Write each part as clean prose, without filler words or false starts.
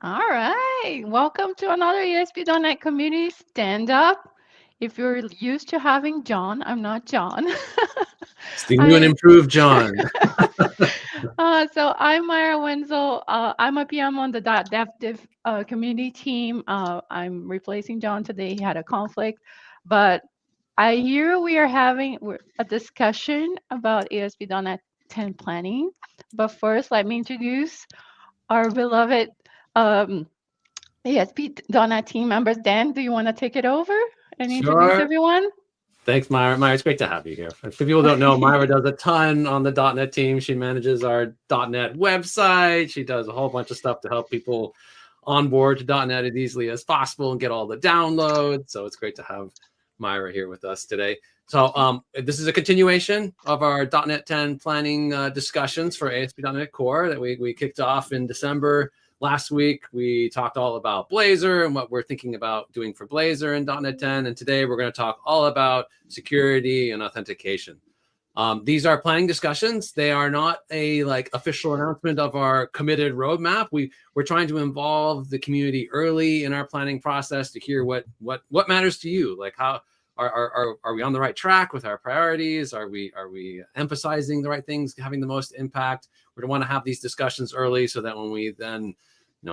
All right. Welcome to another ESP.NET Community Stand-Up. If you're used to having John, I'm not John. It's the new and I improved John. so I'm Maira Wenzel. I'm a PM on the .dev community team. I'm replacing John today. He had a conflict, but I hear we are having a discussion about ESP.NET 10 planning. But first, let me introduce our beloved um, ASP.NET team members. Dan, do you want to take it over and introduce Sure. everyone? Thanks, Myra. Myra, it's great to have you here. If people don't know, Myra does a ton on the .NET team. She manages our .NET website. She does a whole bunch of stuff to help people onboard to .NET as easily as possible and get all the downloads. So it's great to have Myra here with us today. So this is a continuation of our .NET 10 planning discussions for ASP.NET Core that we kicked off in December. Last week, we talked all about Blazor and what we're thinking about doing for Blazor in .NET 10. And today we're going to talk all about security and authentication. These are planning discussions. They are not a official announcement of our committed roadmap. We're trying to involve the community early in our planning process to hear what matters to you. Like how are we on the right track with our priorities? Are we emphasizing the right things, having the most impact? We want to have these discussions early so that when we then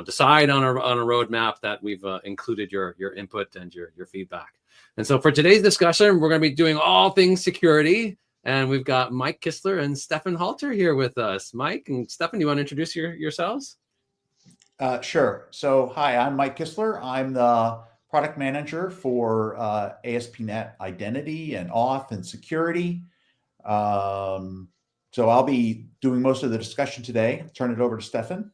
decide on a roadmap that we've included your input and your feedback. And so for today's discussion, we're going to be doing all things security. And we've got Mike Kistler and Stefan Halter here with us. Mike and Stefan, you want to introduce yourselves? Sure. So, hi, I'm Mike Kistler. I'm the product manager for ASP.NET Identity and Auth and Security. So I'll be doing most of the discussion today. Turn it over to Stefan.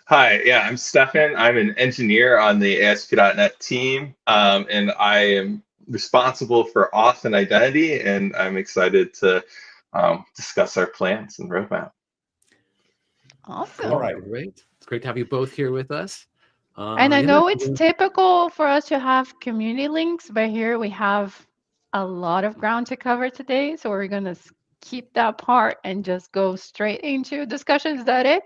Hi, yeah, I'm Stefan. I'm an engineer on the ASP.NET team, and I am responsible for Auth and Identity, and I'm excited to discuss our plans and roadmap. Awesome. All right. Great. It's great to have you both here with us. And I know it's typical for us to have community links, but here we have a lot of ground to cover today. So we're going to keep that part and just go straight into discussion. Is that it?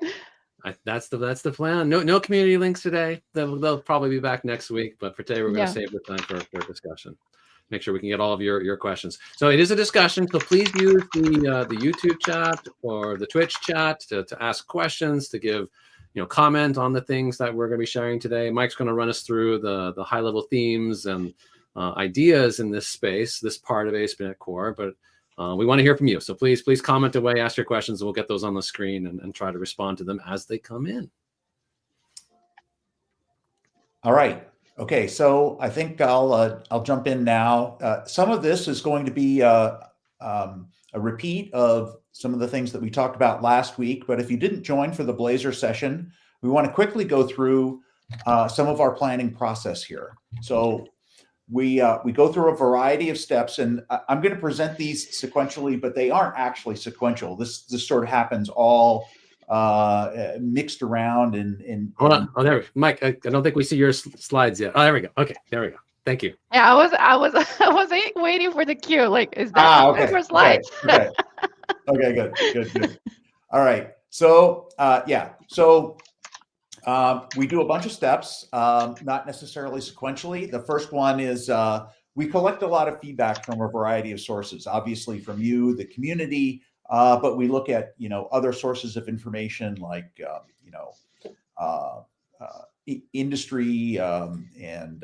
That's the plan. No community links today. They'll probably be back next week, but for today we're going to save the time for discussion. Make sure we can get all of your questions. So it is a discussion, so please use the YouTube chat or the Twitch chat to ask questions, to give comment on the things that we're going to be sharing today. Mike's going to run us through the high level themes and ideas in this space, this part of ASP.NET Core, but we want to hear from you. So please comment away, ask your questions, and we'll get those on the screen and try to respond to them as they come in. All right. Okay. So I think I'll jump in now. Some of this is going to be a repeat of some of the things that we talked about last week. But if you didn't join for the Blazor session, we want to quickly go through some of our planning process here. So we go through a variety of steps, and I'm going to present these sequentially, but they aren't actually sequential. This sort of happens all mixed around and hold on. Oh, there, Mike. I don't think we see your slides yet. Oh, there we go. Okay, there we go. Thank you. Yeah, I was waiting for the cue. Like, is that the first slides? Okay. Okay, good. All right. So we do a bunch of steps, not necessarily sequentially. The first one is we collect a lot of feedback from a variety of sources, obviously from you, the community, but we look at other sources of information like industry and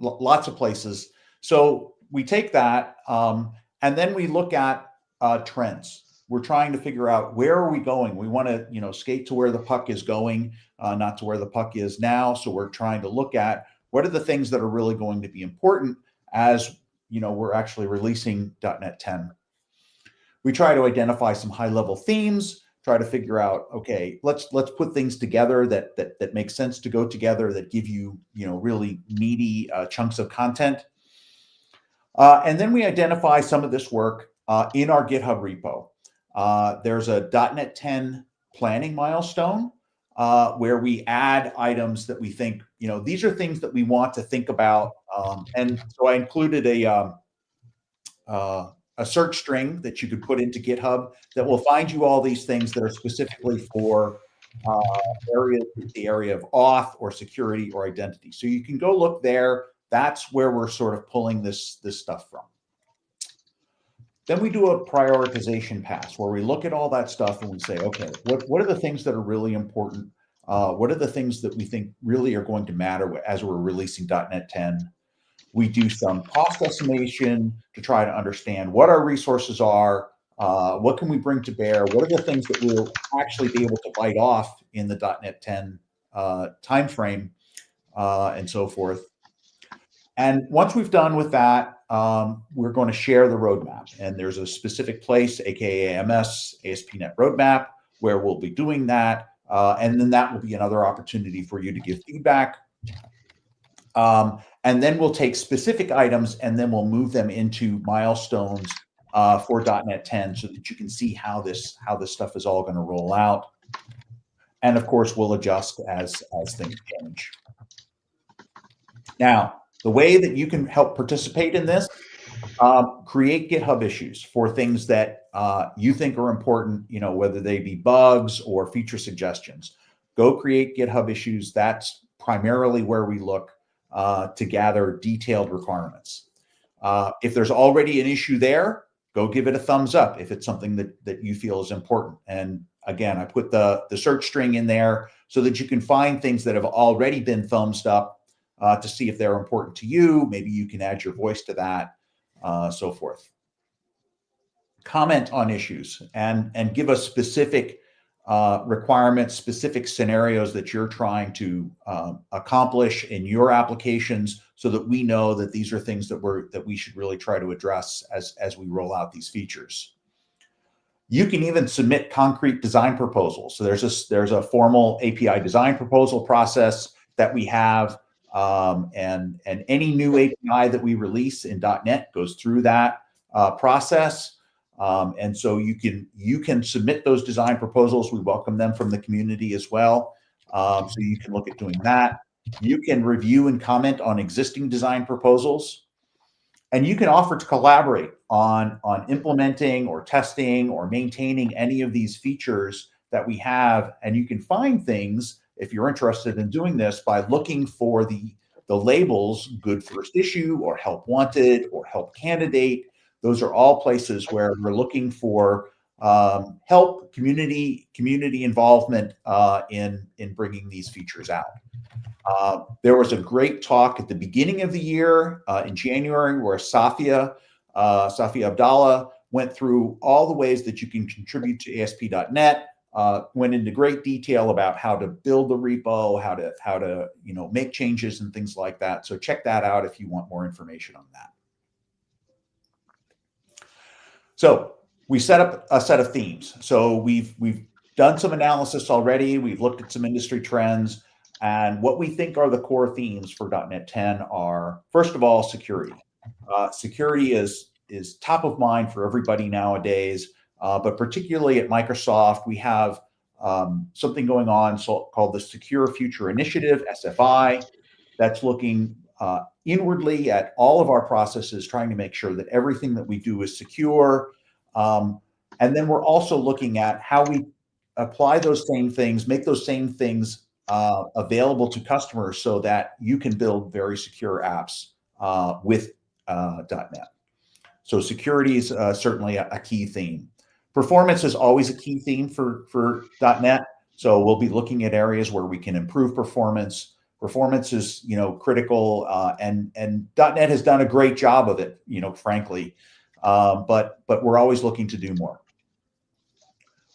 lots of places. So we take that and then we look at trends. We're trying to figure out where are we going. We want to, skate to where the puck is going, not to where the puck is now. So we're trying to look at what are the things that are really going to be important as, we're actually releasing .NET 10. We try to identify some high-level themes, try to figure out, okay, let's put things together that make sense to go together, that give you, really meaty chunks of content. And then we identify some of this work in our GitHub repo. There's a .NET 10 planning milestone where we add items that we think, these are things that we want to think about. And so I included a search string that you could put into GitHub that will find you all these things that are specifically for area is the area of auth or security or identity. So you can go look there. That's where we're sort of pulling this stuff from. Then we do a prioritization pass where we look at all that stuff and we say, okay, what are the things that are really important? What are the things that we think really are going to matter as we're releasing .NET 10? We do some cost estimation to try to understand what our resources are, what can we bring to bear, what are the things that we'll actually be able to bite off in the .NET 10 timeframe, and so forth. And once we've done with that, we're going to share the roadmap. And there's a specific place, aka AMS, ASP.NET Roadmap, where we'll be doing that. And then that will be another opportunity for you to give feedback. And then we'll take specific items and then we'll move them into milestones for .NET 10 so that you can see how this stuff is all going to roll out. And of course, we'll adjust as things change. Now, the way that you can help participate in this, create GitHub issues for things that you think are important, whether they be bugs or feature suggestions. Go create GitHub issues. That's primarily where we look to gather detailed requirements. If there's already an issue there, go give it a thumbs up if it's something that you feel is important. And again, I put the search string in there so that you can find things that have already been thumbs up to see if they're important to you. Maybe you can add your voice to that, so forth. Comment on issues and give us specific requirements, specific scenarios that you're trying to accomplish in your applications, so that we know that these are things that we should really try to address as we roll out these features. You can even submit concrete design proposals. So there's a formal API design proposal process that we have. And any new API that we release in .NET goes through that process. And so you can submit those design proposals. We welcome them from the community as well. So you can look at doing that. You can review and comment on existing design proposals. And you can offer to collaborate on implementing or testing or maintaining any of these features that we have. And you can find things, if you're interested in doing this, by looking for the labels good first issue or help wanted or help candidate. Those are all places where we're looking for help, community involvement in bringing these features out. There was a great talk at the beginning of the year in January where Safia Abdallah went through all the ways that you can contribute to ASP.NET. Went into great detail about how to build the repo, how to make changes and things like that. So check that out if you want more information on that. So we set up a set of themes. So we've done some analysis already. We've looked at some industry trends, and what we think are the core themes for .NET 10 are, first of all, security. Security is top of mind for everybody nowadays. But particularly at Microsoft, we have something going on called the Secure Future Initiative, SFI, that's looking inwardly at all of our processes, trying to make sure that everything that we do is secure. And then we're also looking at how we apply those same things, make those same things available to customers so that you can build very secure apps with .NET. So security is certainly a key theme. Performance is always a key theme for .NET. So we'll be looking at areas where we can improve performance. Performance is, critical, and .NET has done a great job of it, frankly. But we're always looking to do more.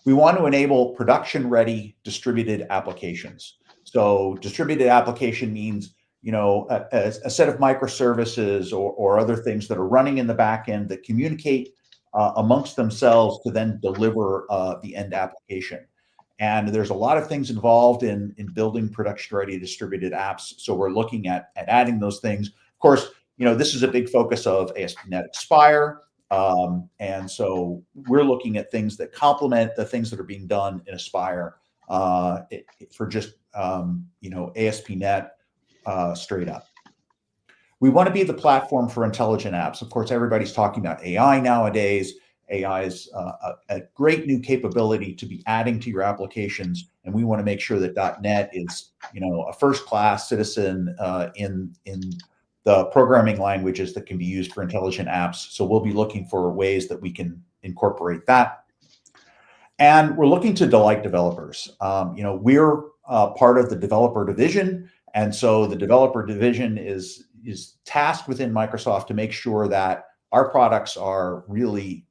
We want to enable production-ready distributed applications. So distributed application means, a set of microservices or other things that are running in the back end that communicate amongst themselves to then deliver the end application. And there's a lot of things involved in building production-ready distributed apps. So we're looking at adding those things. Of course, this is a big focus of ASP.NET Expire. And so we're looking at things that complement the things that are being done in Aspire for just, ASP.NET straight up. We want to be the platform for intelligent apps. Of course, everybody's talking about AI nowadays, AI is a great new capability to be adding to your applications, and we want to make sure that .NET is, a first-class citizen in the programming languages that can be used for intelligent apps. So we'll be looking for ways that we can incorporate that. And we're looking to delight developers. We're part of the developer division, and so the developer division is tasked within Microsoft to make sure that our products are really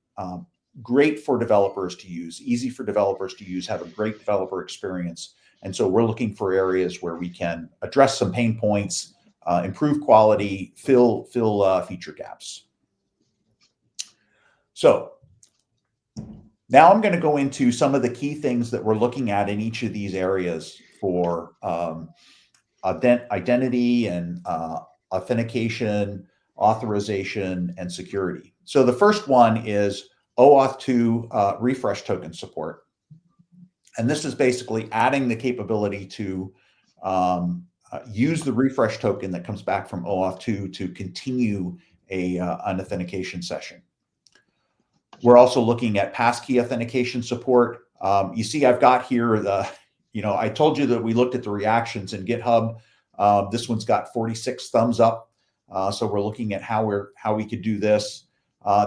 great for developers to use, easy for developers to use, have a great developer experience. And so we're looking for areas where we can address some pain points, improve quality, fill feature gaps. So now I'm going to go into some of the key things that we're looking at in each of these areas for identity and authentication, authorization, and security. So the first one is OAuth 2 refresh token support. And this is basically adding the capability to use the refresh token that comes back from OAuth 2 to continue an authentication session. We're also looking at passkey authentication support. You see, I've got here I told you that we looked at the reactions in GitHub. This one's got 46 thumbs up. So we're looking at how we could do this.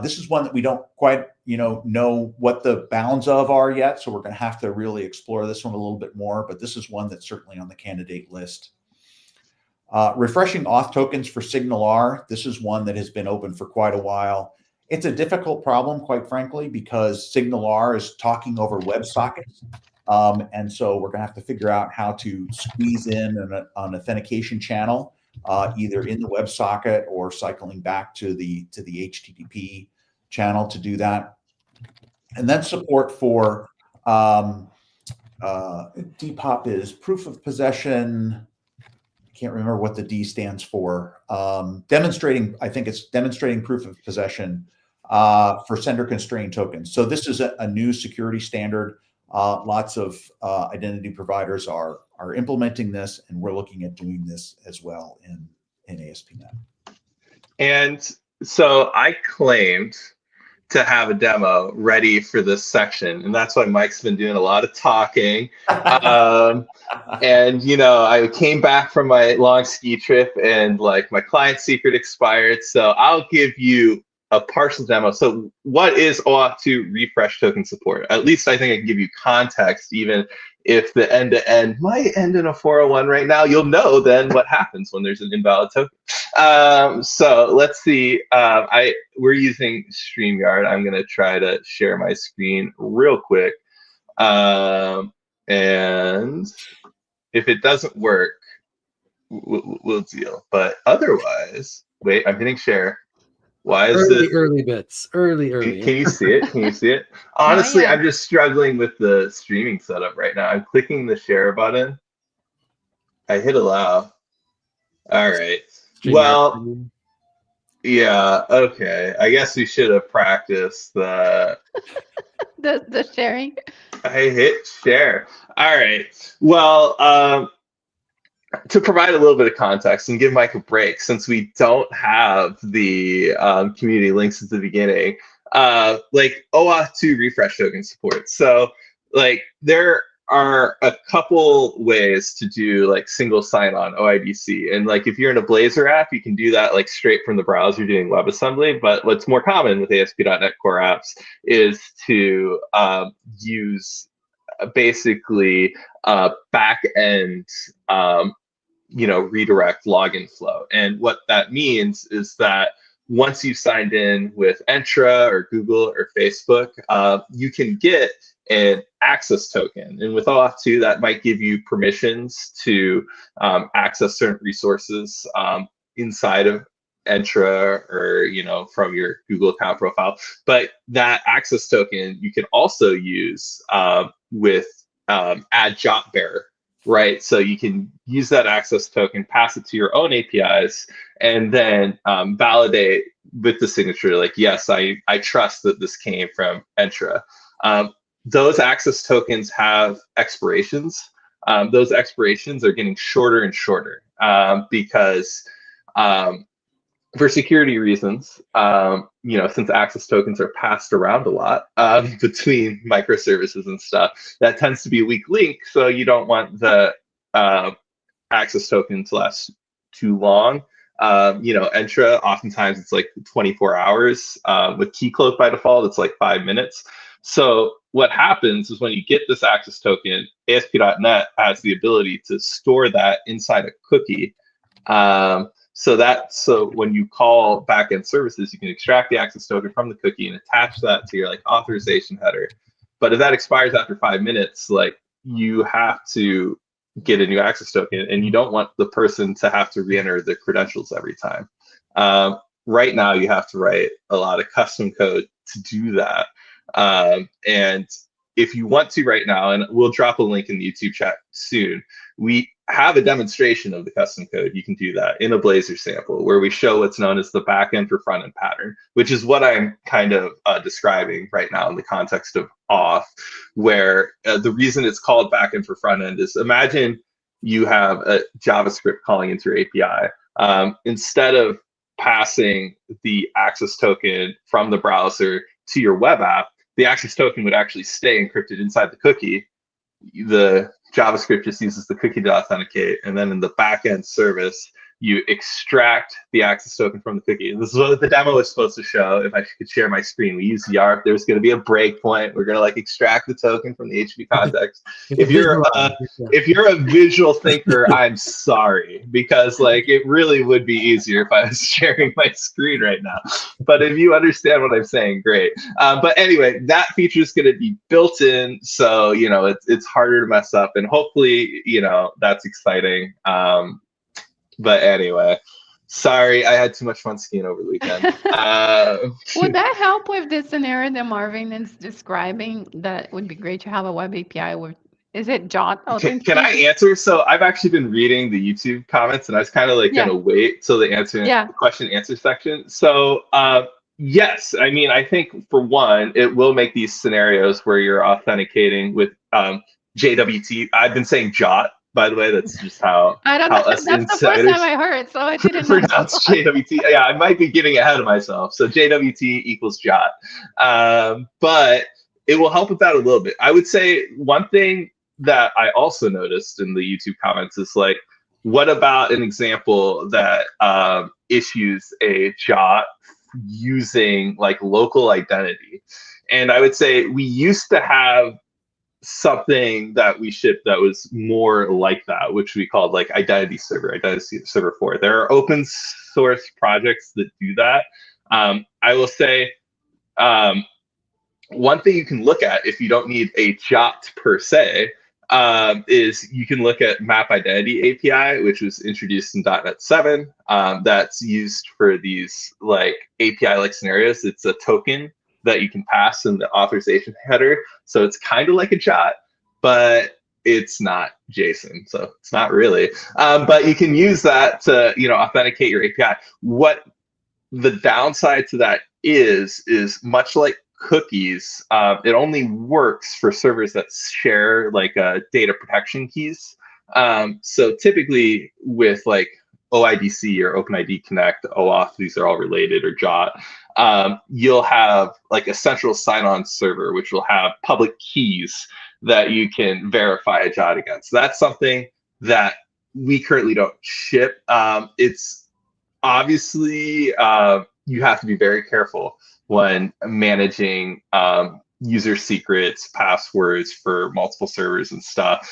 This is one that we don't quite, know what the bounds of are yet. So we're going to have to really explore this one a little bit more. But this is one that's certainly on the candidate list. Refreshing auth tokens for SignalR. This is one that has been open for quite a while. It's a difficult problem, quite frankly, because SignalR is talking over WebSockets. And so we're going to have to figure out how to squeeze in an authentication channel, either in the WebSocket or cycling back to the HTTP channel to do that. And then support for DPoP is proof of possession. I can't remember what the D stands for. Demonstrating, I think it's demonstrating proof of possession for sender constrained tokens. So this is a new security standard. Lots of identity providers are implementing this, and we're looking at doing this as well in ASP.NET. And so I claimed to have a demo ready for this section, and that's why Mike's been doing a lot of talking. And I came back from my long ski trip, and like my client secret expired, so I'll give you a partial demo. So what is OAuth 2 refresh token support? At least I think I can give you context, even if the end-to-end might end in a 401 right now. You'll know then what happens when there's an invalid token. So let's see. We're using StreamYard. I'm going to try to share my screen real quick. And if it doesn't work, we'll deal. But otherwise, wait, I'm hitting share. Why is this early bits? Early. Can you see it? Can you see it? Honestly, I'm just struggling with the streaming setup right now. I'm clicking the share button. I hit allow. All right. Well, yeah. Okay. I guess we should have practiced the sharing. I hit share. All right. Well, to provide a little bit of context and give Mike a break, since we don't have the community links at the beginning, like OAuth 2 refresh token support. So like there are a couple ways to do like single sign-on OIDC. And like if you're in a Blazor app, you can do that like straight from the browser doing WebAssembly. But what's more common with ASP.NET Core apps is to use basically back-end redirect login flow. And what that means is that once you've signed in with Entra or Google or Facebook, you can get an access token. And with OAuth 2, that might give you permissions to access certain resources inside of Entra or from your Google account profile. But that access token you can also use with add job bearer, right? So you can use that access token, pass it to your own APIs, and then validate with the signature, like, yes, I trust that this came from Entra. Those access tokens have expirations. Those expirations are getting shorter and shorter because for security reasons, since access tokens are passed around a lot between microservices and stuff, that tends to be a weak link. So you don't want the access token to last too long. Entra, oftentimes it's like 24 hours. With Keycloak by default, it's like 5 minutes. So what happens is when you get this access token, ASP.NET has the ability to store that inside a cookie. So when you call backend services, you can extract the access token from the cookie and attach that to your like authorization header. But if that expires after 5 minutes, like you have to get a new access token, and you don't want the person to have to re-enter the credentials every time. Right now, you have to write a lot of custom code to do that. And if you want to right now, and we'll drop a link in the YouTube chat soon, we have a demonstration of the custom code. You can do that in a Blazor sample where we show what's known as the backend for front end pattern, which is what I'm kind of describing right now in the context of Auth, where the reason it's called backend for front end is imagine you have a JavaScript calling into your API. Instead of passing the access token from the browser to your web app, the access token would actually stay encrypted inside the cookie. The JavaScript just uses the cookie to authenticate, and then in the backend service, you extract the access token from the cookie. And this is what the demo was supposed to show. If I could share my screen, we use Yarp. There's going to be a breakpoint. We're going to like extract the token from the HTTP context. If you're a visual thinker, I'm sorry, because like it really would be easier if I was sharing my screen right now. But if you understand what I'm saying, great. But anyway, that feature is going to be built in, so it's harder to mess up, and hopefully that's exciting. But anyway, sorry, I had too much fun skiing over the weekend. Would that help with the scenario that Marvin is describing? That would be great to have a web API with, is it JOT? Can I answer? So I've actually been reading the YouTube comments, and I was kind of like going to wait till the question answer section. So yes, I mean, I think for one, it will make these scenarios where you're authenticating with JWT. I've been saying JOT. By the way, that's just how I don't know. That's the first time I heard, so I didn't pronounce JWT. Yeah, I might be getting ahead of myself. So JWT equals JOT. But it will help with that a little bit. I would say one thing that I also noticed in the YouTube comments is like, what about an example that issues a JOT using like local identity? And I would say we used to have something that we shipped that was more like that, which we called like Identity Server 4. There are open source projects that do that. I will say one thing you can look at if you don't need a JOT per se is you can look at Map Identity API, which was introduced in .NET 7. That's used for these like API-like scenarios. It's a token that you can pass in the authorization header. So it's kind of like a JOT, but it's not JSON. So it's not really. But you can use that to authenticate your API. What the downside to that is much like cookies, it only works for servers that share like data protection keys. So typically with like OIDC or OpenID Connect, OAuth, these are all related, or JOT, you'll have like a central sign-on server, which will have public keys that you can verify a JOT against. So that's something that we currently don't ship. It's obviously, you have to be very careful when managing user secrets, passwords for multiple servers and stuff.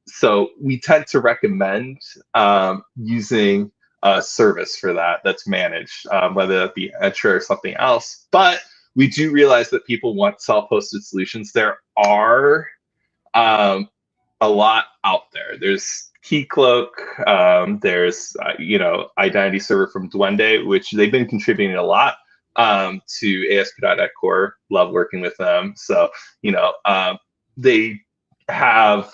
So we tend to recommend using a service for that's managed, whether that be Entra or something else. But we do realize that people want self-hosted solutions. There are a lot out there. There's Keycloak, there's Identity Server from Duende, which they've been contributing a lot to ASP.NET Core. Love working with them. So they have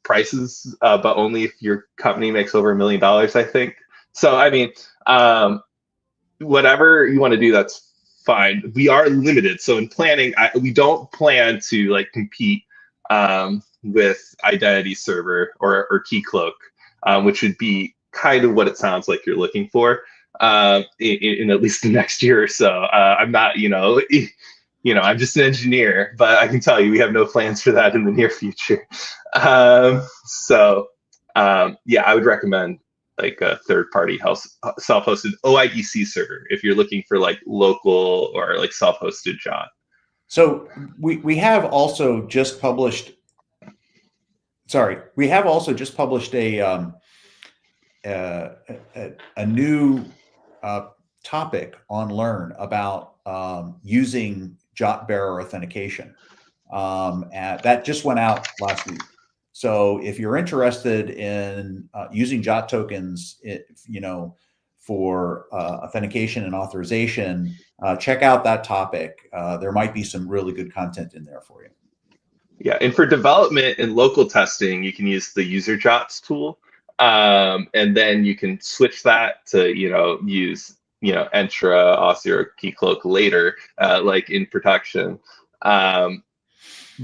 prices, but only if your company makes over $1 million, I think. So I mean, whatever you want to do, that's fine. We are limited. So in planning, we don't plan to like compete with Identity Server or Keycloak, which would be kind of what it sounds like you're looking for in at least the next year or so. I'm not, I'm just an engineer, but I can tell you we have no plans for that in the near future. I would recommend like a third-party self-hosted OIDC server if you're looking for like local or like self-hosted JOT. So we have also just published. We have also just published a new topic on Learn about using JOT bearer authentication. And that just went out last week. So if you're interested in using JOT tokens, for authentication and authorization, check out that topic. There might be some really good content in there for you. Yeah, and for development and local testing, you can use the user JOTs tool, and then you can switch that to use Entra, Aussie, or Keycloak later, like in production.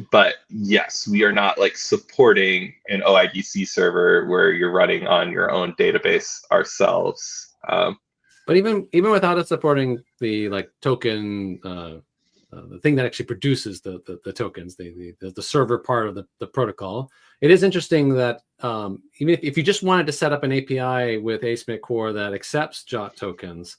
But yes, we are not like supporting an OIDC server where you're running on your own database ourselves. But even without it supporting the like token, the thing that actually produces the tokens, the server part of the protocol, it is interesting that even if you just wanted to set up an API with aspnetcore that accepts JOT tokens,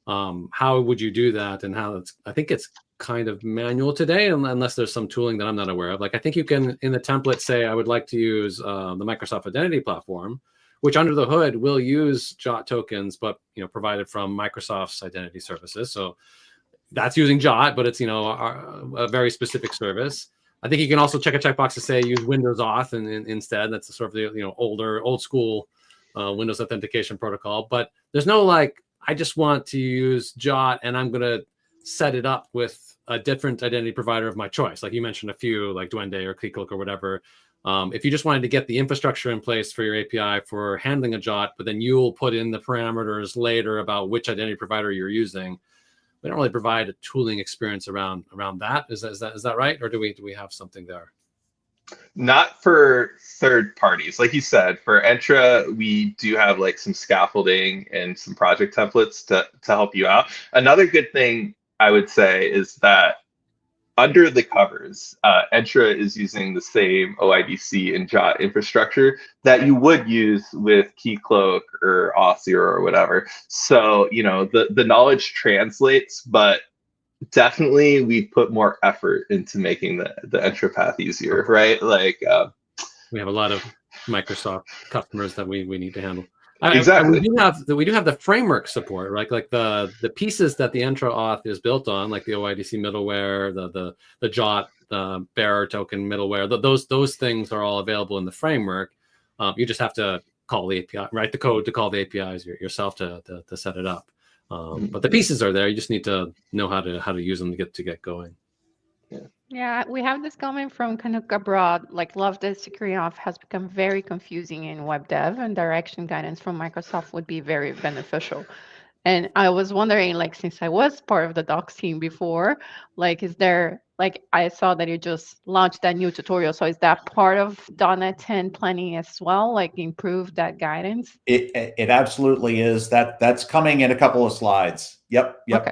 how would you do that? And I think it's kind of manual today, unless there's some tooling that I'm not aware of. Like I think you can in the template say I would like to use the Microsoft Identity Platform, which under the hood will use JOT tokens, but provided from Microsoft's identity services. So that's using JOT, but it's a very specific service. I think you can also check a checkbox to say use Windows Auth and instead. That's sort of the old school Windows authentication protocol. But there's no like I just want to use JOT and I'm going to set it up with a different identity provider of my choice. Like you mentioned a few, like Duende or Keycloak or whatever. If you just wanted to get the infrastructure in place for your API for handling a JOT, but then you'll put in the parameters later about which identity provider you're using, we don't really provide a tooling experience around that. Is that right? Or do we have something there? Not for third parties. Like you said, for Entra, we do have like some scaffolding and some project templates to help you out. Another good thing I would say is that under the covers, Entra is using the same OIDC and JOT infrastructure that you would use with Keycloak or Aussie or whatever. So, the knowledge translates, but definitely we put more effort into making the Entra path easier, right? Like we have a lot of Microsoft customers that we need to handle. Exactly. We do have the framework support, right? Like the pieces that the Entra Auth is built on, like the OIDC middleware, the JOT bearer token middleware. Those things are all available in the framework. You just have to call the API, write the code to call the APIs yourself to set it up. But the pieces are there. You just need to know how to use them to get going. Yeah, we have this coming from Canuck abroad. Like, love that security off has become very confusing in web dev, and direction guidance from Microsoft would be very beneficial. And I was wondering, like, since I was part of the docs team before, like, is there, like, I saw that you just launched that new tutorial. So is that part of .NET 10 planning as well, like improve that guidance? It absolutely is. That's coming in a couple of slides. Yep. Okay.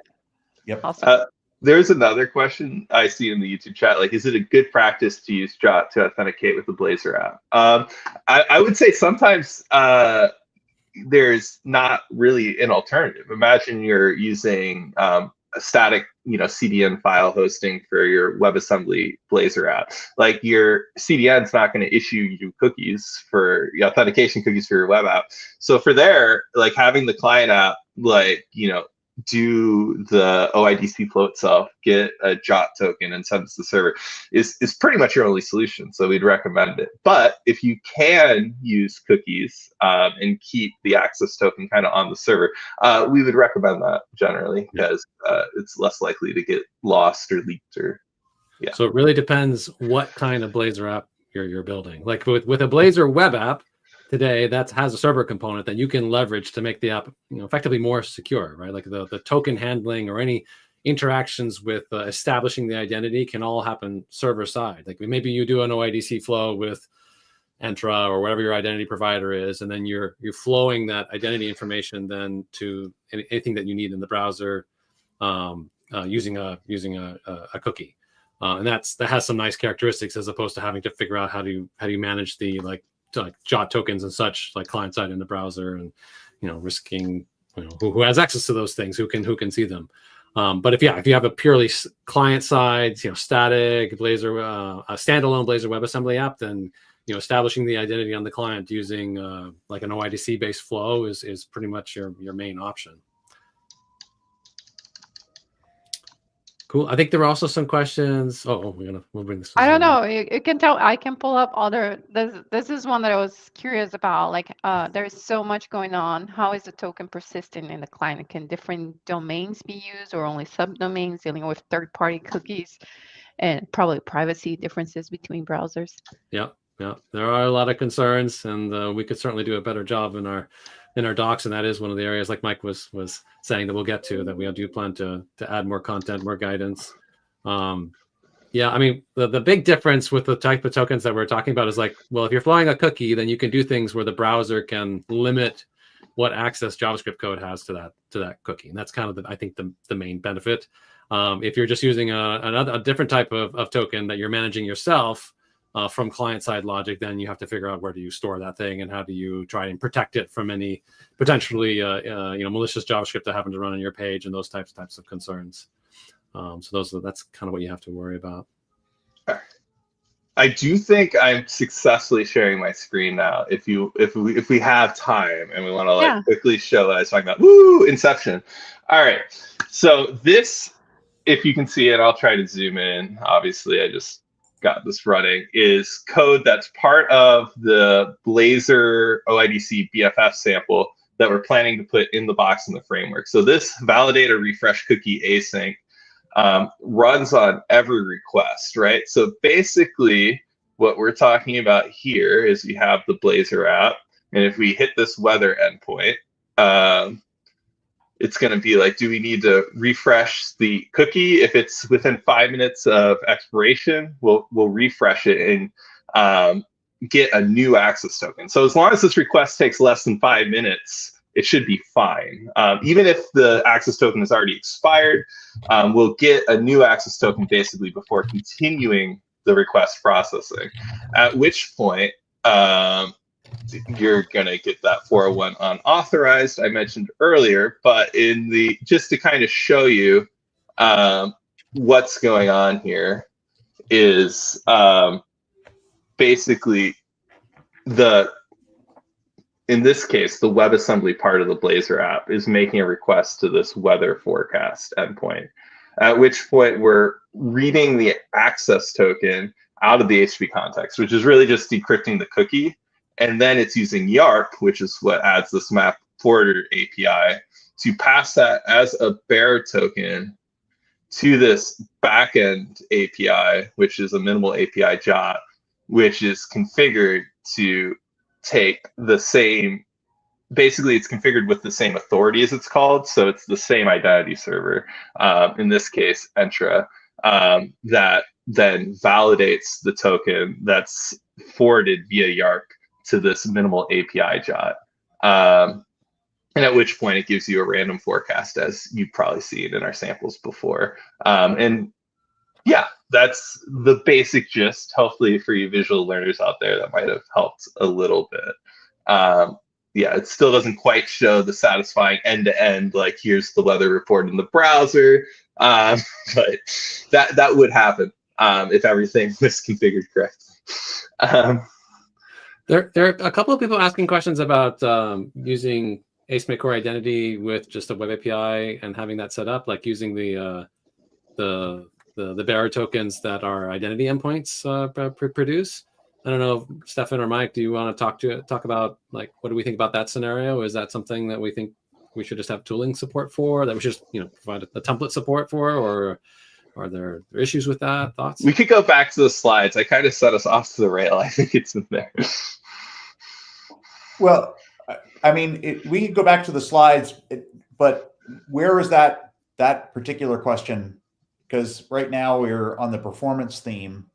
Yep. Awesome. There's another question I see in the YouTube chat. Like, is it a good practice to use JOT to authenticate with the Blazor app? I would say sometimes there's not really an alternative. Imagine you're using a static, CDN file hosting for your WebAssembly Blazor app. Like, your CDN's not going to issue you cookies for authentication cookies for your web app. So for there, like having the client app, like, do the OIDC flow itself, get a JOT token and send it to the server is pretty much your only solution. So we'd recommend it. But if you can use cookies and keep the access token kind of on the server, we would recommend that generally because it's less likely to get lost or leaked or So it really depends what kind of Blazor app you're building. Like with a Blazor web app today that has a server component that you can leverage to make the app effectively more secure, right? Like the token handling or any interactions with establishing the identity can all happen server side. Like maybe you do an OIDC flow with Entra or whatever your identity provider is, and then you're flowing that identity information then to anything that you need in the browser using a cookie, and that has some nice characteristics as opposed to having to figure out how do you manage the like JOT tokens and such like client side in the browser, and risking who has access to those things, who can see them. But if you have a purely client side, static Blazor, a standalone Blazor WebAssembly app, then establishing the identity on the client using like an OIDC based flow is pretty much your main option. Cool. I think there were also some questions. We'll bring this. I don't know. You can tell. I can pull up other. This is one that I was curious about. Like, there's so much going on. How is the token persisting in the client? Can different domains be used, or only subdomains, dealing with third-party cookies, and probably privacy differences between browsers? Yeah. There are a lot of concerns, and we could certainly do a better job in our docs, and that is one of the areas, like Mike was saying, that we'll get to, that we do plan to add more content, more guidance. Yeah, I mean, the big difference with the type of tokens that we're talking about is like, well, if you're flowing a cookie, then you can do things where the browser can limit what access JavaScript code has to that cookie, and that's kind of I think the main benefit. If you're just using a different type of token that you're managing yourself from client-side logic, then you have to figure out where do you store that thing and how do you try and protect it from any potentially malicious JavaScript that happen to run on your page, and those types of concerns. So that's kind of what you have to worry about. I do think I'm successfully sharing my screen now. If we have time and we want to quickly show what I was talking about. Woo! Inception. All right. So this, if you can see it, I'll try to zoom in. Obviously, I just got this running, is code that's part of the Blazor OIDC BFF sample that we're planning to put in the box in the framework. So this validate or refresh cookie async runs on every request, right? So basically what we're talking about here is you have the Blazor app, and if we hit this weather endpoint, it's going to be like, do we need to refresh the cookie? If it's within 5 minutes of expiration, we'll refresh it and get a new access token. So as long as this request takes less than 5 minutes, it should be fine. Even if the access token is already expired, we'll get a new access token basically before continuing the request processing, at which point you're going to get that 401 unauthorized I mentioned earlier. But just to kind of show you what's going on here is basically in this case, the WebAssembly part of the Blazor app is making a request to this weather forecast endpoint, at which point we're reading the access token out of the HTTP context, which is really just decrypting the cookie. And then it's using YARP, which is what adds this map forwarder API, to pass that as a bearer token to this backend API, which is a minimal API JOT, which is configured to take the same, basically it's configured with the same authority as it's called. So it's the same identity server, in this case, Entra, that then validates the token that's forwarded via YARP to this minimal API JOT. And at which point it gives you a random forecast, as you've probably seen in our samples before. And yeah, that's the basic gist. Hopefully for you visual learners out there, that might have helped a little bit. Yeah, it still doesn't quite show the satisfying end-to-end, like here's the weather report in the browser, but that would happen if everything was configured correctly. There are a couple of people asking questions about using aspnetcore identity with just a web API and having that set up, like using the bearer tokens that our identity endpoints produce. I don't know, Stefan or Mike, do you want to talk about, like, what do we think about that scenario? Is that something that we think we should just have tooling support for, that we should just provide a template support for, or are there issues with that? Thoughts? We could go back to the slides. I kind of set us off to the rail. I think it's in there. Well, I mean, we could go back to the slides, but where is that particular question? Because right now we're on the performance theme.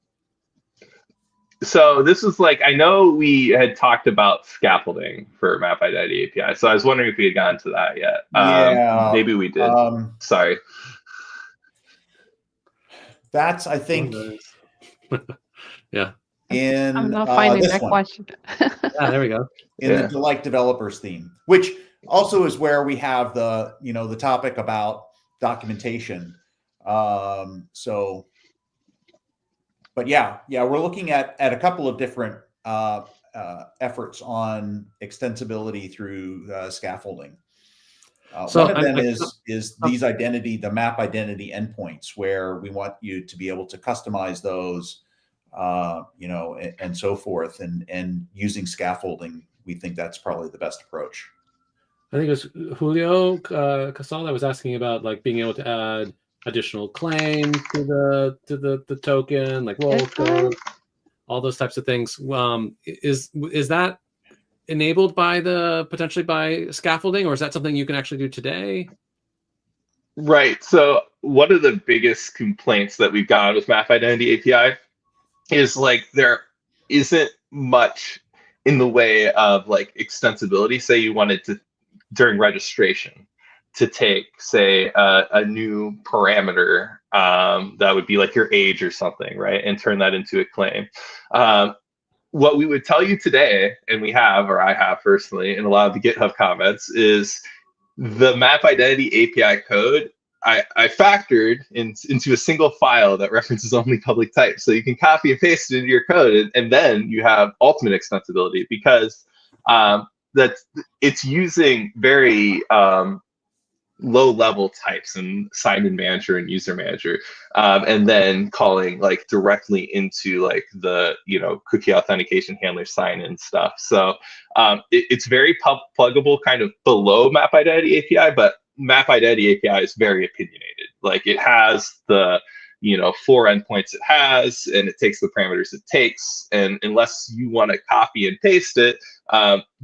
So this was like, I know we had talked about scaffolding for Map Identity API. So I was wondering if we had gotten to that yet. Yeah. Maybe we did. Sorry. That's, I think, yeah. I'm not finding this that one. question. Yeah, there we go. In the Delight Developers theme, which also is where we have the, the topic about documentation. So, but yeah, we're looking at a couple of different efforts on extensibility through scaffolding. So one of them is these the map identity endpoints, where we want you to be able to customize those, and so forth. And using scaffolding, we think that's probably the best approach. I think it was Julio Casal that was asking about like being able to add additional claims to the token, like roll code, all those types of things. Is that enabled by potentially by scaffolding, or is that something you can actually do today? Right. So one of the biggest complaints that we've got with Map Identity API is like there isn't much in the way of like extensibility. Say you wanted to, during registration, to take, say, a new parameter that would be like your age or something, right, and turn that into a claim. What we would tell you today, and we have, or I have personally, in a lot of the GitHub comments, is the Map Identity API code I factored into a single file that references only public types. So you can copy and paste it into your code, and then you have ultimate extensibility, because it's using very low-level types and sign-in manager and user manager, and then calling like directly into like the cookie authentication handler sign-in stuff. So it's very pluggable, kind of below Map Identity API, but Map Identity API is very opinionated. Like it has the 4 endpoints it has, and it takes the parameters it takes, and unless you want to copy and paste it,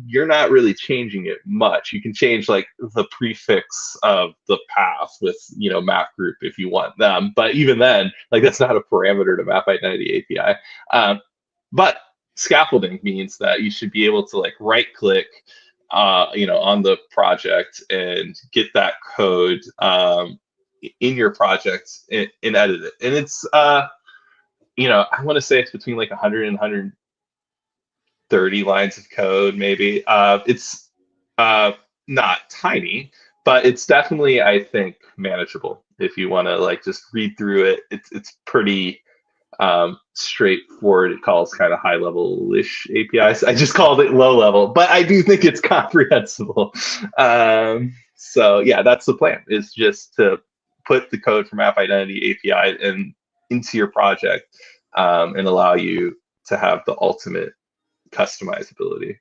you're not really changing it much. You can change like the prefix of the path with map group if you want them, but even then, like that's not a parameter to Map Identity API. But scaffolding means that you should be able to like right click on the project and get that code in your project and edit it. And it's I want to say it's between like 100 and 130 lines of code, maybe. It's not tiny, but it's definitely, I think, manageable if you want to like just read through it. It's pretty straightforward. It calls kind of high level-ish APIs. I just called it low level, but I do think it's comprehensible. So yeah, that's the plan, is just to put the code from Map Identity API into your project, and allow you to have the ultimate customizability.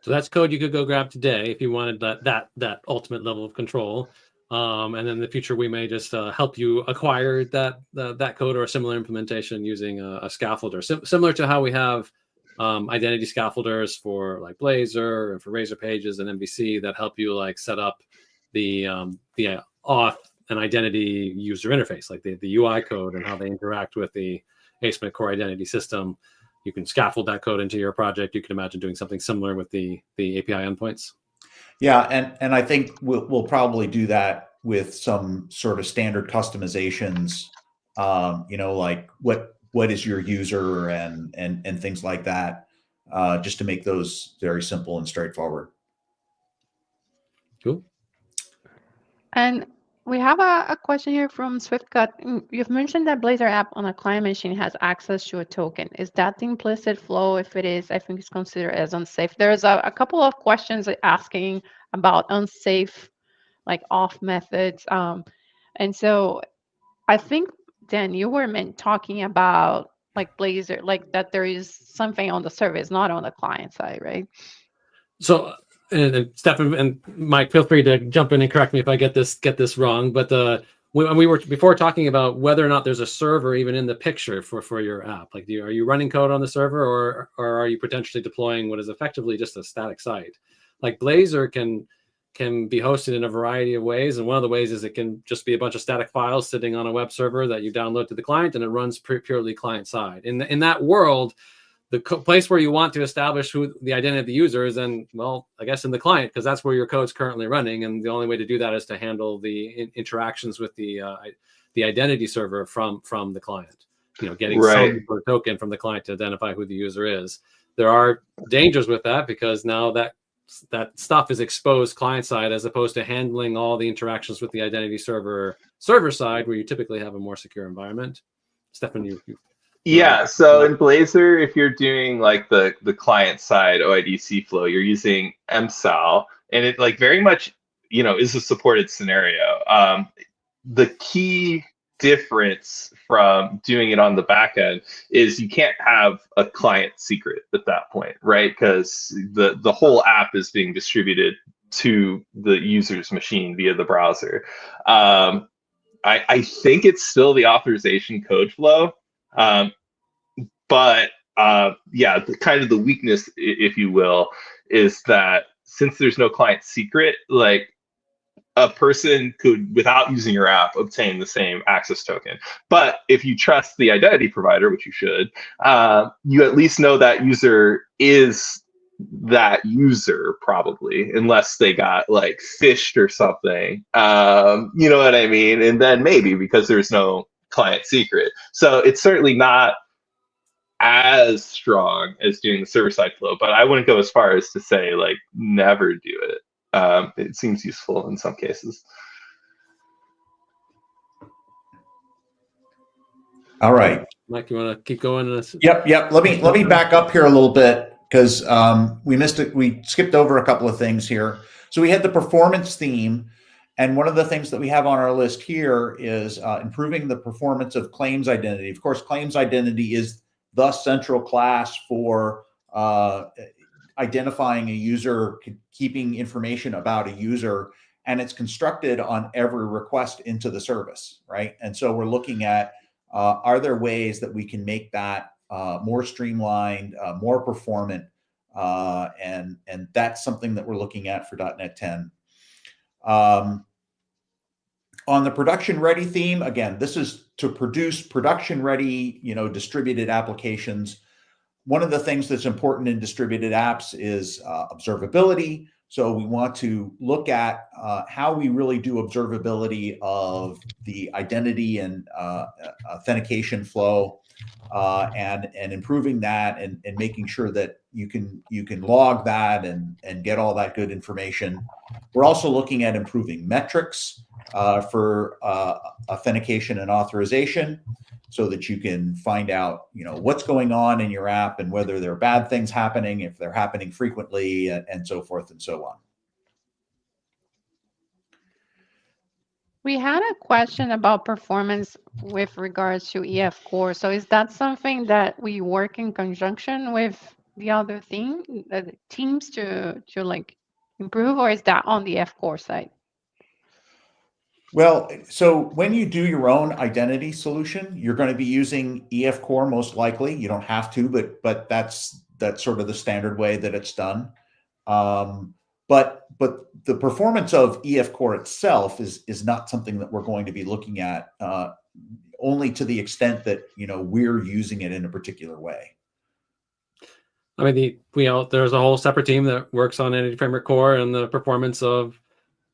So that's code you could go grab today if you wanted that ultimate level of control. And then in the future, we may just help you acquire that code or a similar implementation using a scaffolder, similar to how we have identity scaffolders for like Blazor and for Razor Pages and MVC that help you like set up the auth and identity user interface, like the UI code and how they interact with the aspnetcore identity system. You can scaffold that code into your project. You can imagine doing something similar with the API endpoints. Yeah, and I think we'll probably do that with some sort of standard customizations. Like what is your user and things like that, just to make those very simple and straightforward. Cool. And we have a question here from SwiftCut. You've mentioned that Blazor app on a client machine has access to a token. Is that the implicit flow? If it is, I think it's considered as unsafe. There's a couple of questions asking about unsafe, like auth methods. And so I think, Dan, you were talking about like Blazor, like that there is something on the service, not on the client side, right? So, and Stefan and Mike, feel free to jump in and correct me if I get this wrong. But when we were before talking about whether or not there's a server even in the picture for your app, like are you running code on the server, or are you potentially deploying what is effectively just a static site? Like Blazor can can be hosted in a variety of ways. And one of the ways is it can just be a bunch of static files sitting on a web server that you download to the client, and it runs purely client side. In that world, the place where you want to establish who the identity of the user is, and well, I guess in the client, because that's where your code's currently running. And the only way to do that is to handle the interactions with the identity server from the client. Getting some sort of token from the client to identify who the user is. There are dangers with that, because now that stuff is exposed client side, as opposed to handling all the interactions with the identity server side, where you typically have a more secure environment. Stefan, you yeah, so in Blazor, if you're doing like the client side OIDC flow, you're using MSAL, and it like very much, is a supported scenario. The key difference from doing it on the back end is you can't have a client secret at that point, right? Because the whole app is being distributed to the user's machine via the browser. I think it's still the authorization code flow. But yeah, the weakness, if you will, is that since there's no client secret, like a person could, without using your app, obtain the same access token. But if you trust the identity provider, which you should, you at least know that user is that user, probably, unless they got like phished or something. You know what I mean? And then maybe, because there's no client secret. So it's certainly not as strong as doing the server side flow, but I wouldn't go as far as to say like never do it. It seems useful in some cases. All right, Mike, you want to keep going? Yep. Let me back up here a little bit, because we missed it. We skipped over a couple of things here. So we had the performance theme, and one of the things that we have on our list here is improving the performance of claims identity. Of course, claims identity is the central class for identifying a user, keeping information about a user, and it's constructed on every request into the service, right? And so we're looking at, are there ways that we can make that more streamlined, more performant, and that's something that we're looking at for .NET 10. On the production ready theme, again, this is to produce production ready, distributed applications. One of the things that's important in distributed apps is observability. So we want to look at how we really do observability of the identity and authentication flow, and improving that, and making sure that you can log that and get all that good information. We're also looking at improving metrics for authentication and authorization, so that you can find out, what's going on in your app, and whether there are bad things happening, if they're happening frequently, and so forth and so on. We had a question about performance with regards to EF Core. So is that something that we work in conjunction with the other teams to like improve, or is that on the F Core side? Well, so when you do your own identity solution, you're going to be using EF Core most likely. You don't have to, but that's sort of the standard way that it's done. But the performance of EF Core itself is not something that we're going to be looking at, only to the extent that we're using it in a particular way. I mean, there's a whole separate team that works on Entity Framework Core and the performance of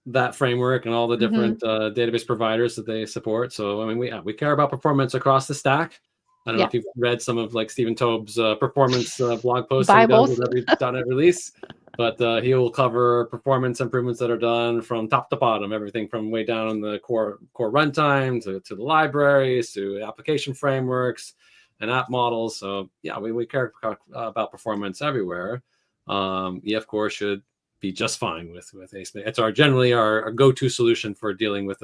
that framework and all the different database providers that they support. So I mean, we care about performance across the stack. I don't know if you've read some of like Stephen Tobe's performance blog posts that he does with every .NET release, but he will cover performance improvements that are done from top to bottom, everything from way down in the core runtime to the libraries to application frameworks and app models. So yeah, we care about performance everywhere. EF Core should be just fine with ASP.NET. It's generally our go-to solution for dealing with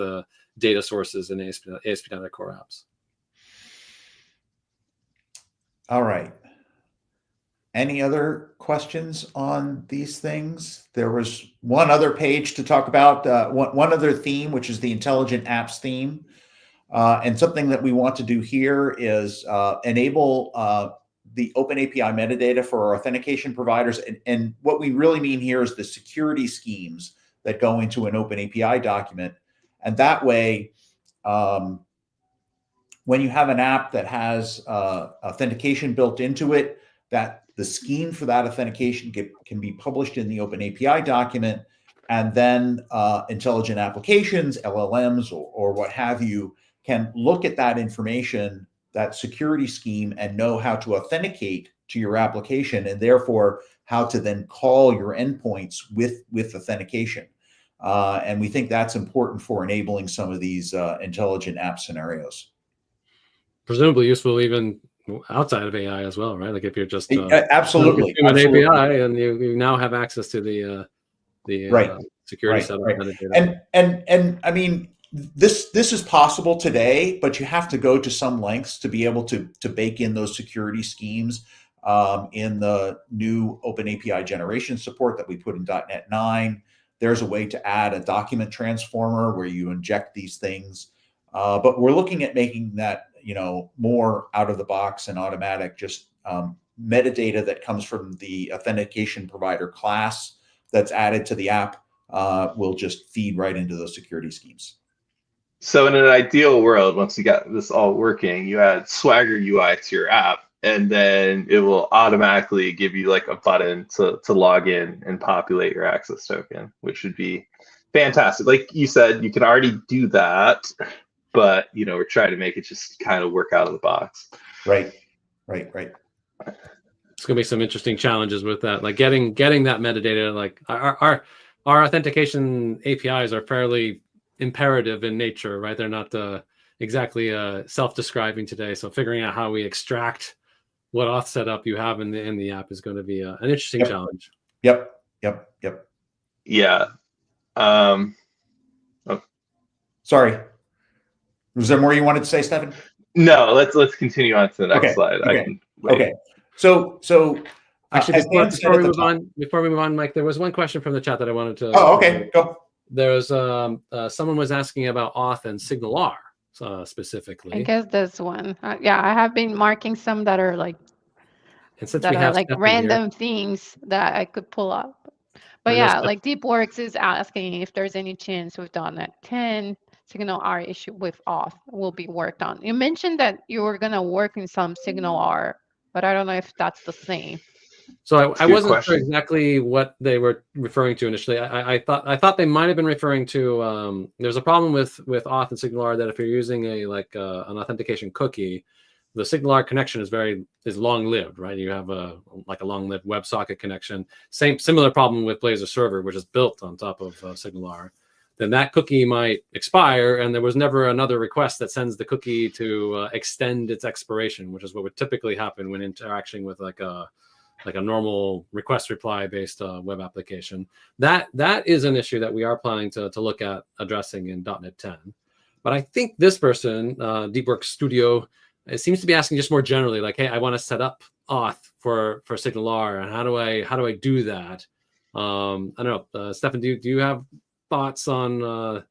data sources in ASP.NET Core apps. All right. Any other questions on these things? There was one other page to talk about, one other theme, which is the intelligent apps theme. And something that we want to do here is enable the open API metadata for our authentication providers. And what we really mean here is the security schemes that go into an open API document. And that way, when you have an app that has authentication built into it, that the scheme for that authentication can be published in the open API document, and then intelligent applications, LLMs, or what have you, can look at that information, that security scheme, and know how to authenticate to your application, and therefore how to then call your endpoints with authentication. And we think that's important for enabling some of these intelligent app scenarios. Presumably useful even outside of AI as well, right? Like if you're just absolutely an API and you now have access to the right. security set up metadata. And I mean, this is possible today, but you have to go to some lengths to be able to bake in those security schemes in the new Open API generation support that we put in .NET 9. There's a way to add a document transformer where you inject these things, but we're looking at making that more out of the box and automatic. Just metadata that comes from the authentication provider class that's added to the app will just feed right into those security schemes. So in an ideal world, once you got this all working, you add Swagger UI to your app, and then it will automatically give you like a button to log in and populate your access token, which would be fantastic. Like you said, you can already do that, but we're trying to make it just kind of work out of the box. Right. It's gonna be some interesting challenges with that, like getting that metadata. Like our authentication APIs are fairly imperative in nature, right? They're not exactly self-describing today. So figuring out how we extract what auth setup you have in the app is going to be an interesting challenge. Yep. Yeah. Sorry. Was there more you wanted to say, Stefan? No, let's continue on to the next slide. Okay. So actually, before we move on, Mike, there was one question from the chat that I wanted to. Oh, okay. Go. There was someone was asking about Auth and SignalR specifically. I guess this one. Yeah, I have been marking some that are like random things that I could pull up. But yeah, like DeepWorks is asking if there's any chance with .NET 10 SignalR issue with Auth will be worked on. You mentioned that you were going to work in some SignalR, but I don't know if that's the same. So I wasn't sure exactly what they were referring to initially. I thought they might have been referring to there's a problem with Auth and SignalR that if you're using an authentication cookie, the SignalR connection is long-lived, right? You have a long-lived WebSocket connection. Similar problem with Blazor Server, which is built on top of SignalR. Then that cookie might expire, and there was never another request that sends the cookie to extend its expiration, which is what would typically happen when interacting with like a normal request reply based web application. That is an issue that we are planning to look at addressing in .NET 10. But I think this person, DeepWorks Studio, it seems to be asking just more generally, like, hey, I want to set up Auth for SignalR, and how do I do that? I don't know, Stefan, do you have thoughts on the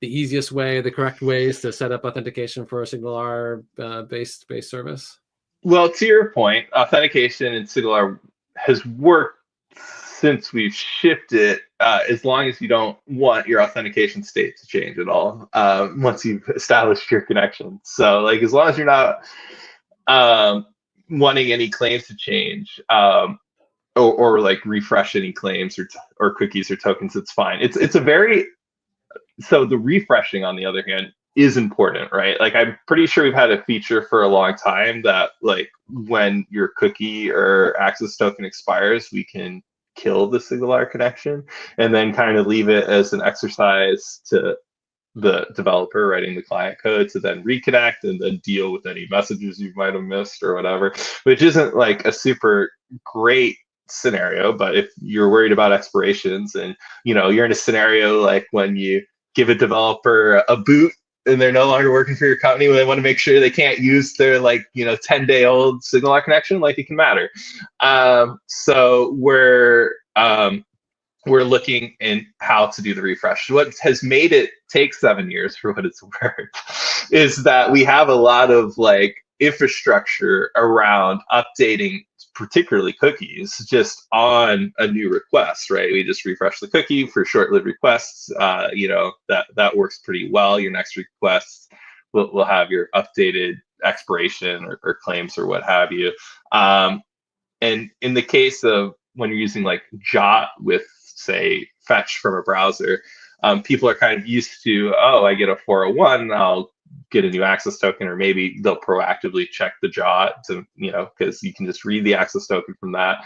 easiest way, the correct ways to set up authentication for a SignalR based service? Well, to your point, authentication in SignalR has worked since we've shipped it, as long as you don't want your authentication state to change at all once you've established your connection. So, like, as long as you're not wanting any claims to change or like refresh any claims or cookies or tokens, it's fine. So the refreshing, on the other hand, is important, right? Like, I'm pretty sure we've had a feature for a long time that, like, when your cookie or access token expires, we can kill the SignalR connection and then kind of leave it as an exercise to the developer writing the client code to then reconnect and then deal with any messages you might have missed or whatever, which isn't like a super great scenario. But if you're worried about expirations and you're in a scenario like when you give a developer a boot and they're no longer working for your company, when they want to make sure they can't use their 10-day-old SignalR connection, like, it can matter. So we're looking in how to do the refresh. What has made it take 7 years, for what it's worth, is that we have a lot of infrastructure around updating particularly cookies, just on a new request, right? We just refresh the cookie for short-lived requests. That works pretty well. Your next request will have your updated expiration or claims or what have you. And in the case of when you're using like Jot with, say, fetch from a browser, people are kind of used to, oh, I get a 401, I'll get a new access token, or maybe they'll proactively check the Jot to, because you can just read the access token from that.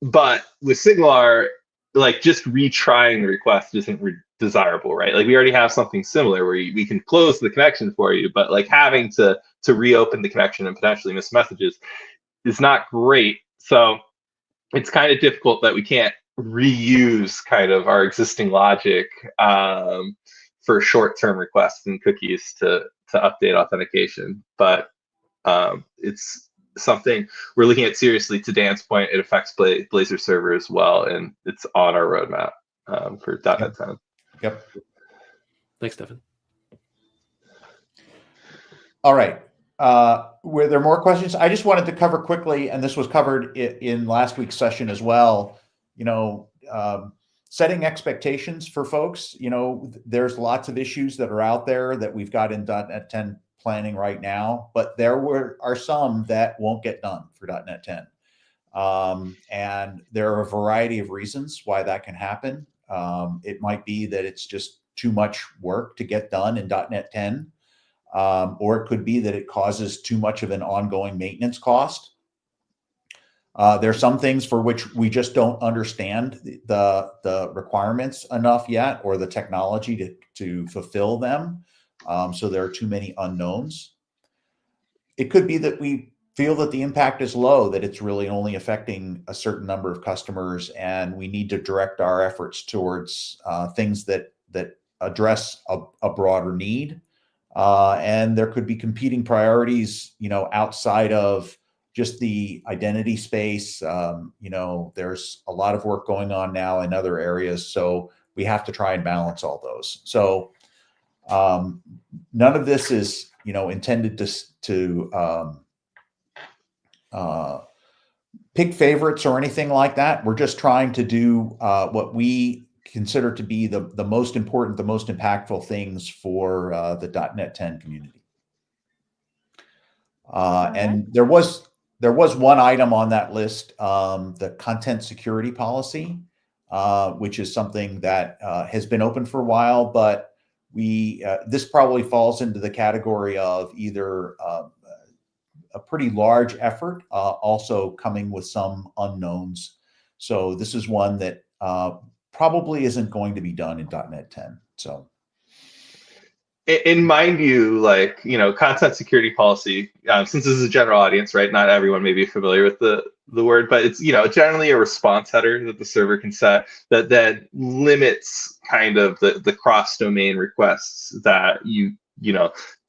But with Siglar, like just retrying the request isn't desirable, right? Like we already have something similar where we can close the connection for you, but like having to reopen the connection and potentially miss messages is not great. So it's kind of difficult that we can't reuse kind of our existing logic for short-term requests and cookies to update authentication. But it's something we're looking at seriously. To Dan's point, it affects Blazor server as well, and it's on our roadmap for .NET 10. Yep. Thanks, Stefan. All right. Were there more questions? I just wanted to cover quickly, and this was covered in last week's session as well, setting expectations for folks. There's lots of issues that are out there that we've got in .NET 10 planning right now, but there are some that won't get done for .NET 10. And there are a variety of reasons why that can happen. It might be that it's just too much work to get done in .NET 10. Or it could be that it causes too much of an ongoing maintenance cost. There are some things for which we just don't understand the requirements enough yet, or the technology to fulfill them. So there are too many unknowns. It could be that we feel that the impact is low, that it's really only affecting a certain number of customers, and we need to direct our efforts towards things that address a broader need. And there could be competing priorities, outside of just the identity space. There's a lot of work going on now in other areas, so we have to try and balance all those. So none of this is, intended to pick favorites or anything like that. We're just trying to do what we consider to be the most important, the most impactful things for the .NET 10 community. And there was one item on that list, the content security policy, which is something that has been open for a while, but this probably falls into the category of either a pretty large effort, also coming with some unknowns. So this is one that probably isn't going to be done in .NET 10. So, in my view, content security policy, since this is a general audience, right? Not everyone may be familiar with the word, but it's generally a response header that the server can set that limits kind of the cross-domain requests that the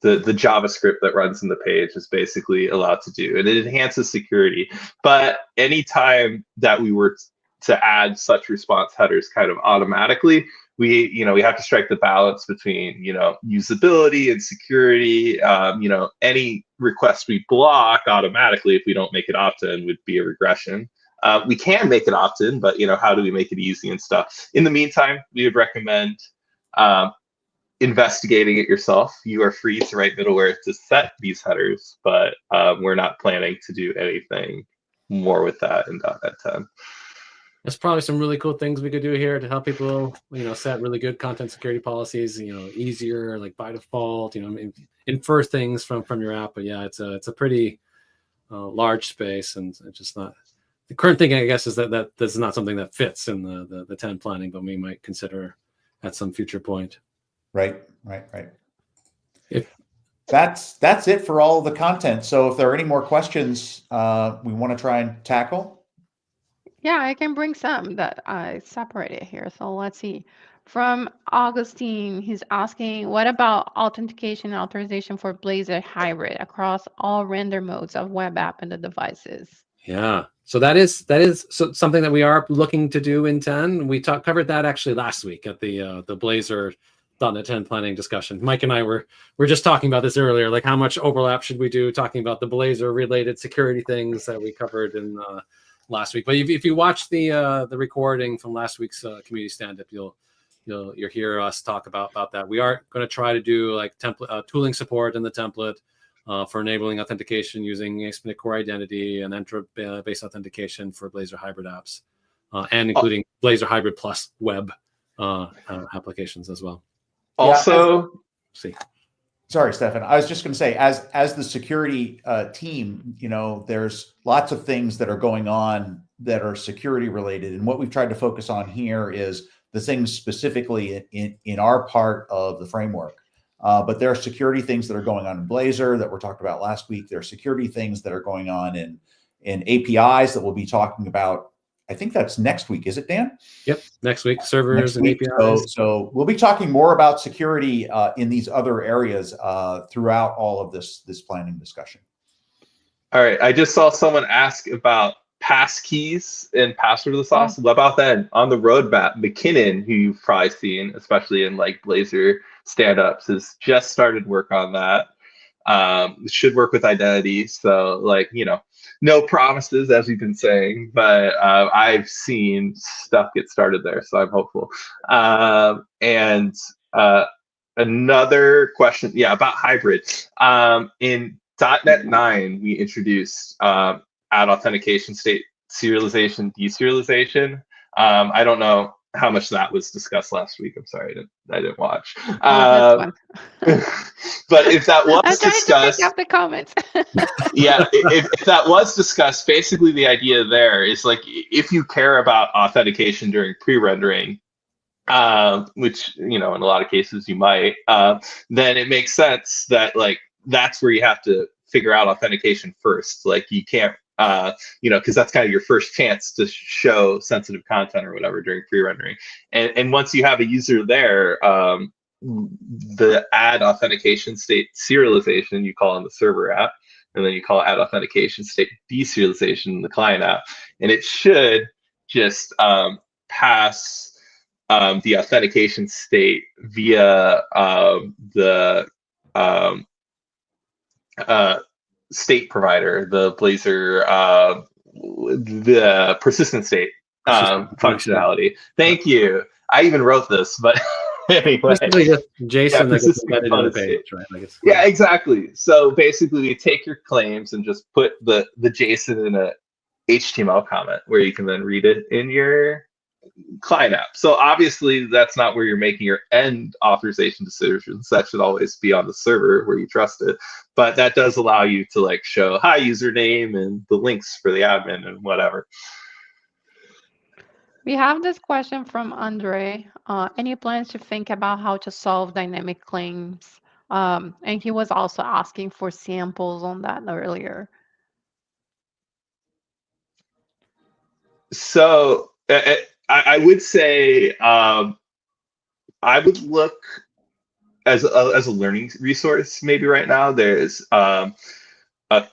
JavaScript that runs in the page is basically allowed to do, and it enhances security. But anytime that we were to add such response headers kind of automatically, we have to strike the balance between usability and security. Any request we block automatically if we don't make it opt-in would be a regression. We can make it opt-in, but how do we make it easy and stuff? In the meantime, we would recommend investigating it yourself. You are free to write middleware to set these headers, but we're not planning to do anything more with that in .NET 10. There's probably some really cool things we could do here to help people, set really good content security policies, easier, like by default, infer things from your app. But yeah, it's a pretty large space, and it's just not the current thinking, I guess, is that this is not something that fits in the 10 planning, but we might consider at some future point. Right. If that's it for all of the content. So if there are any more questions we want to try and tackle. Yeah, I can bring some that I separated here. So let's see. From Augustine, he's asking, what about authentication and authorization for Blazor hybrid across all render modes of web app and the devices? Yeah, so that is something that we are looking to do in 10. We covered that actually last week at the Blazor .NET 10 planning discussion. Mike and I were just talking about this earlier, like how much overlap should we do, talking about the Blazor related security things that we covered in last week. But if you watch the recording from last week's community stand-up, you'll hear us talk about that. We are going to try to do like template tooling support in the template for enabling authentication using aspnetcore identity and Entra-based authentication for Blazor hybrid apps, and including Blazor hybrid plus web applications as well. Also, sorry, Stefan. I was just going to say, as the security team, there's lots of things that are going on that are security related, and what we've tried to focus on here is the things specifically in our part of the framework. But there are security things that are going on in Blazor that were talked about last week. There are security things that are going on in APIs that we'll be talking about. I think that's next week. Is it, Dan? Yep, next week, servers and APIs. So we'll be talking more about security in these other areas throughout all of this planning discussion. All right, I just saw someone ask about passkeys and passwordless auth. What about that on the roadmap? McKinnon, who you've probably seen, especially in like Blazor stand-ups, has just started work on that. It should work with identity. So like, no promises, as we've been saying, but I've seen stuff get started there, so I'm hopeful. And another question, about hybrid. In .NET 9, we introduced add authentication state serialization, deserialization. I don't know how much that was discussed last week. I'm sorry, I didn't watch. But if that was discussed, to pick up the comments. if that was discussed, basically the idea there is like if you care about authentication during pre-rendering, which in a lot of cases you might, then it makes sense that like that's where you have to figure out authentication first. Like you can't. Because that's kind of your first chance to show sensitive content or whatever during pre-rendering. And once you have a user there, the add authentication state serialization you call in the server app, and then you call add authentication state deserialization in the client app. And it should just pass the authentication state via the state provider, the Blazor, the persistent state functionality. Thank you. I even wrote this, but anyway. Just JSON that gets embedded in the page, right? Yeah, exactly. So basically, you take your claims and just put the JSON in a HTML comment where you can then read it in your client app. So obviously that's not where you're making your end authorization decisions. That should always be on the server where you trust it. But that does allow you to like show hi username and the links for the admin and whatever. We have this question from Andre. Any plans to think about how to solve dynamic claims? And he was also asking for samples on that earlier. So I would say I would look as a learning resource maybe right now. There's a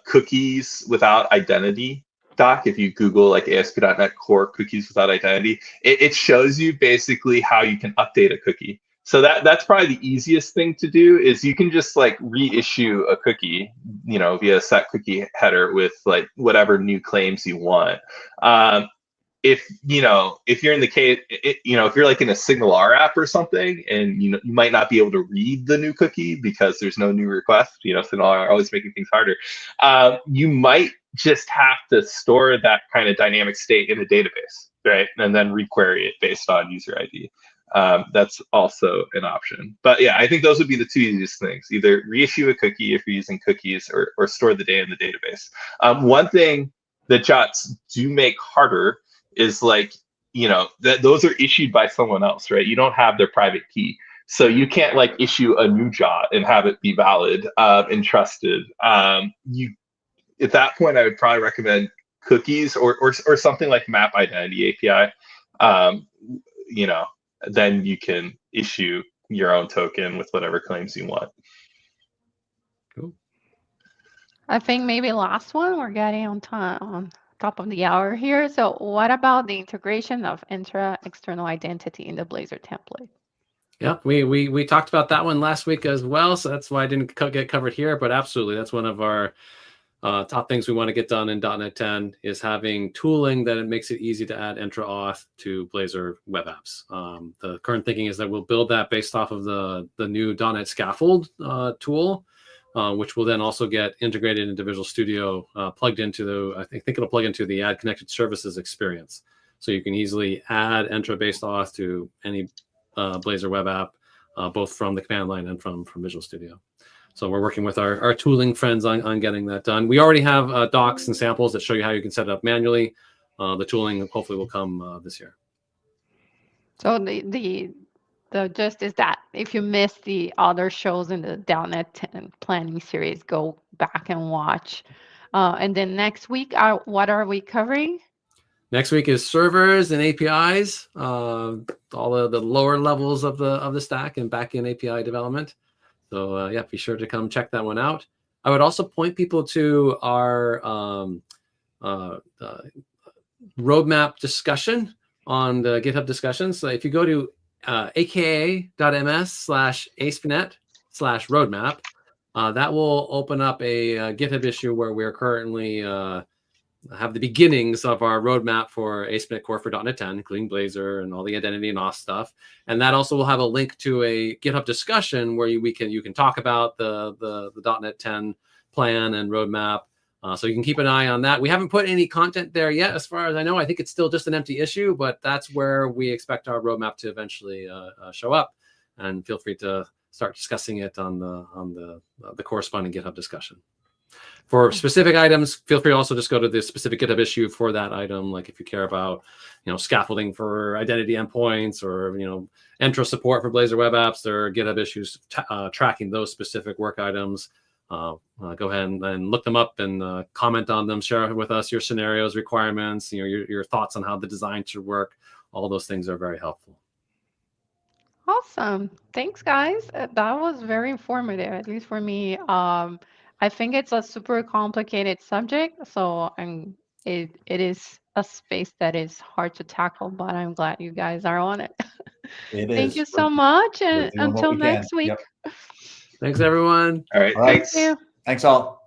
cookies without identity doc. If you Google like ASP.NET Core cookies without identity, it shows you basically how you can update a cookie. So that's probably the easiest thing to do is you can just like reissue a cookie, via set cookie header with like whatever new claims you want. If you're in the case, if you're like in a SignalR app or something, and you might not be able to read the new cookie because there's no new request. SignalR are always making things harder. You might just have to store that kind of dynamic state in a database, right, and then requery it based on user ID. That's also an option. But yeah, I think those would be the two easiest things: either reissue a cookie if you're using cookies, or store the data in the database. One thing that JOTs do make harder is like, that those are issued by someone else, right? You don't have their private key. So you can't like issue a new JOT and have it be valid and trusted. At that point, I would probably recommend cookies or something like Map Identity API. Then you can issue your own token with whatever claims you want. Cool. I think maybe last one, we're getting on top of the hour here. So what about the integration of external identity in the Blazor template? Yeah, we talked about that one last week as well, so that's why I didn't get covered here. But absolutely, that's one of our top things we want to get done in .NET 10 is having tooling that it makes it easy to add Entra Auth to Blazor web apps. The current thinking is that we'll build that based off of the new .NET Scaffold tool, which will then also get integrated into Visual Studio, plugged into the, I think it'll plug into the Add Connected Services experience. So you can easily add Entra-based auth to any Blazor web app, both from the command line and from Visual Studio. So we're working with our tooling friends on getting that done. We already have docs and samples that show you how you can set it up manually. The tooling hopefully will come this year. So the gist is that if you missed the other shows in the .NET 10 planning series, go back and watch. And then next week, what are we covering? Next week is servers and APIs, all of the lower levels of the stack and backend API development. So yeah, be sure to come check that one out. I would also point people to our roadmap discussion on the GitHub discussions. So if you go to aka.ms/aspnet/roadmap, that will open up a GitHub issue where we're currently have the beginnings of our roadmap for aspnetcore for .NET 10, including Blazor and all the identity and auth stuff. And that also will have a link to a GitHub discussion where you can talk about the .NET 10 plan and roadmap. So you can keep an eye on that. We haven't put any content there yet, as far as I know. I think it's still just an empty issue, but that's where we expect our roadmap to eventually show up. And feel free to start discussing it on the corresponding GitHub discussion. For specific items, feel free to also just go to the specific GitHub issue for that item. Like if you care about, scaffolding for identity endpoints or, Entra support for Blazor web apps, there are GitHub issues tracking those specific work items. Go ahead and look them up and comment on them. Share with us your scenarios, requirements, your thoughts on how the design should work. All those things are very helpful. Awesome. Thanks, guys. That was very informative, at least for me. I think it's a super complicated subject, so it is a space that is hard to tackle, but I'm glad you guys are on it. Thank you so much, and until next week. Yep. Thanks, everyone. All right. All right. Thanks. Thanks all.